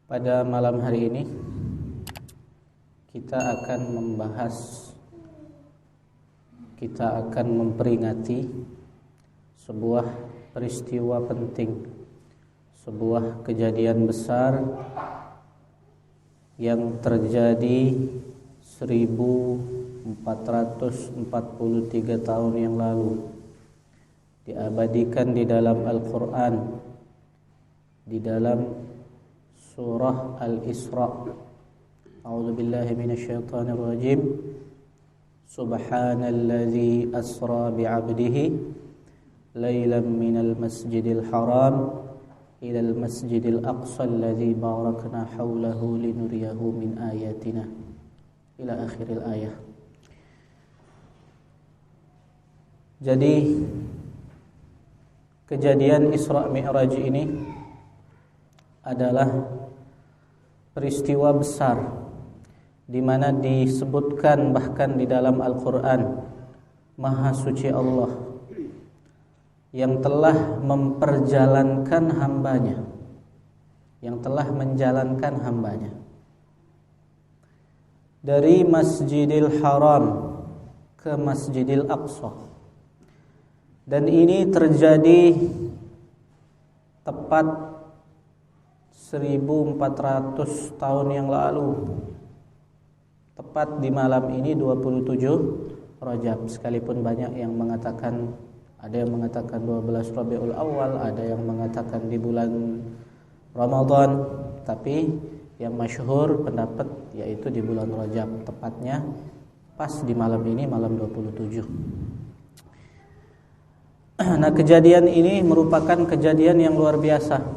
Pada malam hari ini kita akan memperingati sebuah peristiwa penting, sebuah kejadian besar yang terjadi 1443 tahun yang lalu, diabadikan di dalam Al-Quran, di dalam surah Al-Isra. A'udzu billahi minasyaitonir rajim. Subhanalladzi asra bi'abdihi lailan minal masjidil haram ilal masjidil aqsa alladzi barakna haulahu linuriyahu min ayatina ila akhiril ayah. Jadi kejadian Isra Mi'raj ini adalah peristiwa besar di mana disebutkan bahkan di dalam Al-Qur'an, Maha Suci Allah yang telah menjalankan hambanya dari Masjidil Haram ke Masjidil Aqsa. Dan ini terjadi tepat 1400 tahun yang lalu, tepat di malam ini 27 Rajab. Sekalipun banyak yang mengatakan, ada yang mengatakan 12 Rabiul Awal, ada yang mengatakan di bulan Ramadan, tapi yang masyhur pendapat yaitu di bulan Rajab, tepatnya pas di malam ini, malam 27. Nah, kejadian ini merupakan kejadian yang luar biasa,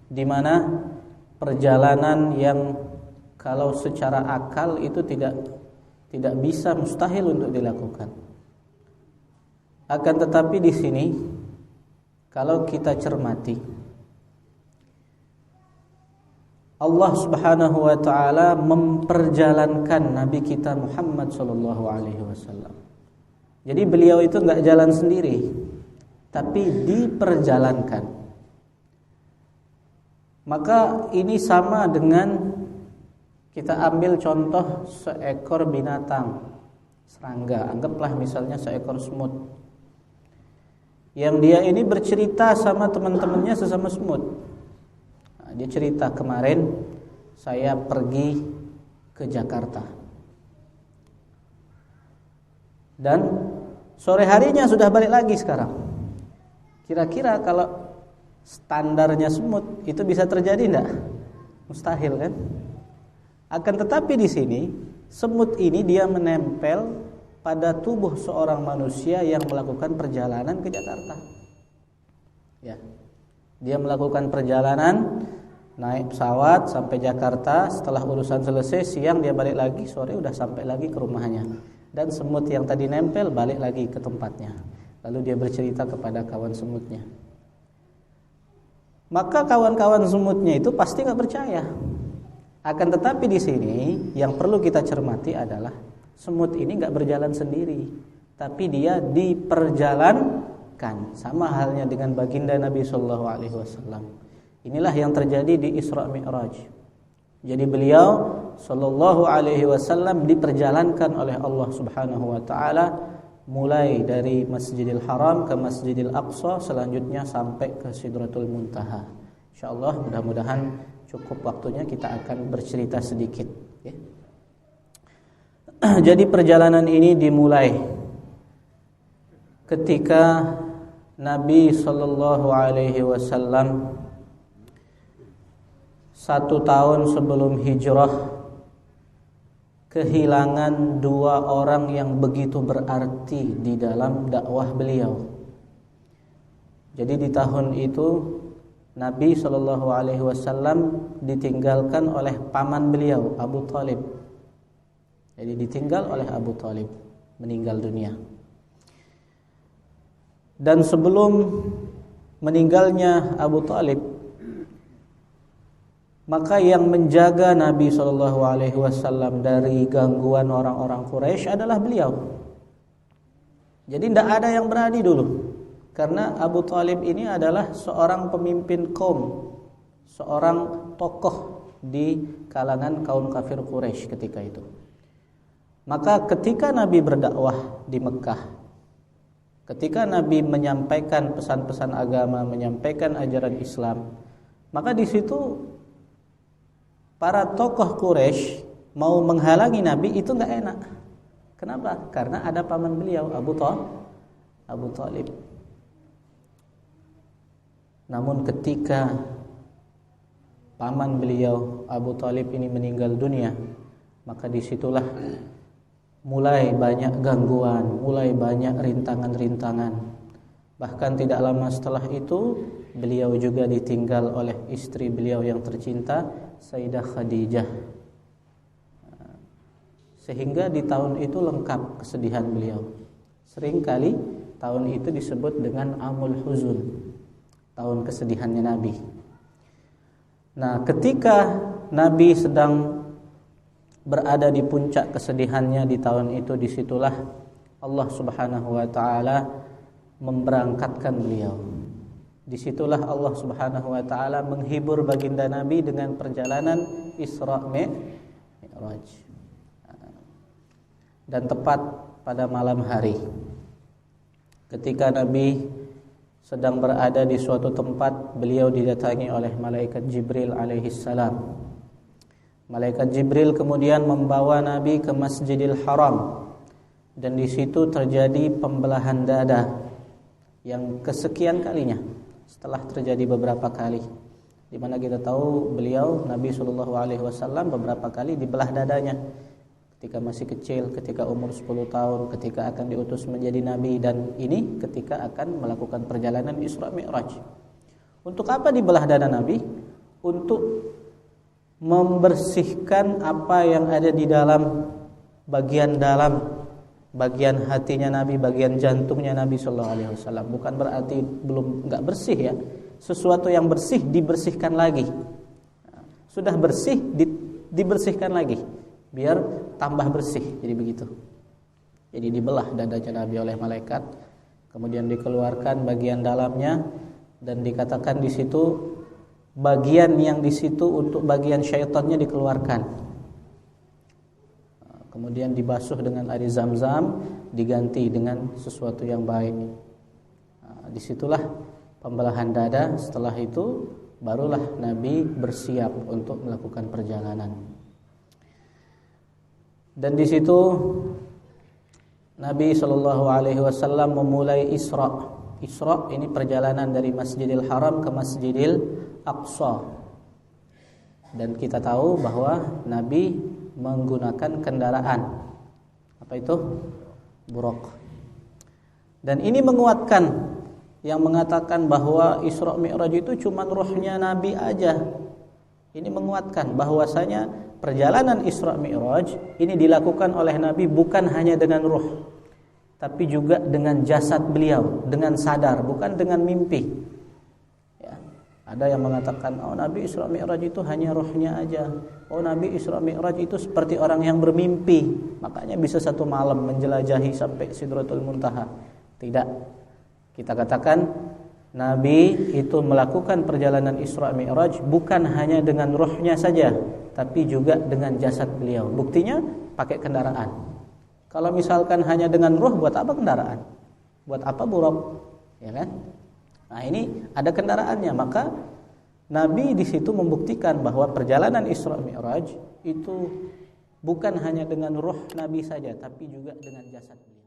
di mana perjalanan yang kalau secara akal itu tidak bisa, mustahil untuk dilakukan. Akan tetapi di sini kalau kita cermati, Allah Subhanahu wa taala memperjalankan Nabi kita Muhammad sallallahu alaihi wasallam. Jadi beliau itu enggak jalan sendiri, tapi diperjalankan. Maka ini sama dengan kita ambil contoh seekor binatang, serangga, anggaplah misalnya seekor semut, yang dia ini bercerita sama teman-temannya sesama semut. Nah, dia cerita, kemarin saya pergi ke Jakarta dan sore harinya sudah balik lagi sekarang. Kira-kira kalau standarnya semut itu bisa terjadi enggak? Mustahil kan? Akan tetapi di sini semut ini dia menempel pada tubuh seorang manusia yang melakukan perjalanan ke Jakarta. Ya. Dia melakukan perjalanan naik pesawat sampai Jakarta, setelah urusan selesai siang dia balik lagi, sore udah sampai lagi ke rumahnya. Dan semut yang tadi nempel balik lagi ke tempatnya. Lalu dia bercerita kepada kawan semutnya. Maka kawan-kawan semutnya itu pasti nggak percaya. Akan tetapi di sini yang perlu kita cermati adalah semut ini nggak berjalan sendiri, tapi dia diperjalankan. Sama halnya dengan baginda Nabi Shallallahu Alaihi Wasallam. Inilah yang terjadi di Isra Mi'raj. Jadi beliau Shallallahu Alaihi Wasallam diperjalankan oleh Allah Subhanahu Wa Taala, mulai dari Masjidil Haram ke Masjidil Aqsa, selanjutnya sampai ke Sidratul Muntaha. Insyaallah mudah-mudahan cukup waktunya, kita akan bercerita sedikit, ya. Jadi perjalanan ini dimulai ketika Nabi sallallahu alaihi wasallam 1 tahun sebelum hijrah kehilangan 2 orang yang begitu berarti di dalam dakwah beliau. Jadi di tahun itu Nabi sallallahu alaihi wasallam ditinggalkan oleh paman beliau, Abu Thalib. Jadi ditinggal oleh Abu Thalib, meninggal dunia. Dan sebelum meninggalnya Abu Thalib, maka yang menjaga Nabi SAW dari gangguan orang-orang Quraisy adalah beliau. Jadi tidak ada yang berani dulu, karena Abu Thalib ini adalah seorang pemimpin kaum, seorang tokoh di kalangan kaum kafir Quraisy ketika itu. Maka ketika Nabi berdakwah di Mekah, ketika Nabi menyampaikan pesan-pesan agama, menyampaikan ajaran Islam, maka di situ para tokoh Quraisy mau menghalangi Nabi itu enggak enak. Kenapa? Karena ada paman beliau Abu Thalib. Namun ketika paman beliau Abu Thalib ini meninggal dunia, maka disitulah mulai banyak gangguan, mulai banyak rintangan-rintangan. Bahkan tidak lama setelah itu beliau juga ditinggal oleh istri beliau yang tercinta, Sayyidah Khadijah. Sehingga di tahun itu lengkap kesedihan beliau. Seringkali tahun itu disebut dengan Amul Huzun, tahun kesedihannya Nabi. Nah, ketika Nabi sedang berada di puncak kesedihannya di tahun itu, disitulah Allah Subhanahu wa ta'ala memberangkatkan beliau. Disitulah Allah Subhanahu wa ta'ala menghibur baginda Nabi dengan perjalanan Isra Mi'raj. Dan tepat pada malam hari, ketika Nabi sedang berada di suatu tempat, beliau didatangi oleh malaikat Jibril alaihissalam. Malaikat Jibril kemudian membawa Nabi ke Masjidil Haram, dan di situ terjadi pembelahan dada yang kesekian kalinya setelah terjadi beberapa kali, di mana kita tahu beliau Nabi SAW beberapa kali dibelah dadanya. Ketika masih kecil, ketika umur 10 tahun, ketika akan diutus menjadi nabi, dan ini ketika akan melakukan perjalanan Isra Mi'raj. Untuk apa dibelah dada Nabi? Untuk membersihkan apa yang ada di dalam, bagian hatinya Nabi, bagian jantungnya Nabi SAW. Bukan berarti belum enggak bersih ya. Sesuatu yang bersih dibersihkan lagi. Sudah bersih dibersihkan lagi, biar tambah bersih. Jadi begitu. Jadi dibelah dadanya Nabi oleh malaikat, kemudian dikeluarkan bagian dalamnya, dan dikatakan di situ bagian yang di situ untuk bagian syaitannya dikeluarkan. Kemudian dibasuh dengan air Zam-Zam, diganti dengan sesuatu yang baik. Disitulah pembelahan dada. Setelah itu barulah Nabi bersiap untuk melakukan perjalanan. Dan di situ Nabi SAW memulai Isra. Isra ini perjalanan dari Masjidil Haram ke Masjidil Aqsa. Dan kita tahu bahwa Nabi menggunakan kendaraan. Apa itu? Buraq. Dan ini menguatkan yang mengatakan bahwa Isra Mi'raj itu cuma ruhnya Nabi aja. Ini menguatkan bahwasanya perjalanan Isra Mi'raj ini dilakukan oleh Nabi bukan hanya dengan ruh, tapi juga dengan jasad beliau, dengan sadar, bukan dengan mimpi. Ya. Ada yang mengatakan, oh Nabi Isra Mi'raj itu hanya ruhnya aja. Oh Nabi Isra Mi'raj itu seperti orang yang bermimpi, makanya bisa satu malam menjelajahi sampai Sidratul Muntaha. Tidak. Kita katakan Nabi itu melakukan perjalanan Isra Mi'raj bukan hanya dengan ruhnya saja, tapi juga dengan jasad beliau. Buktinya pakai kendaraan. Kalau misalkan hanya dengan ruh, buat apa kendaraan? Buat apa buraq? Ya kan? Nah, ini ada kendaraannya. Maka Nabi di situ membuktikan bahwa perjalanan Isra Mi'raj itu bukan hanya dengan ruh Nabi saja, tapi juga dengan jasad beliau.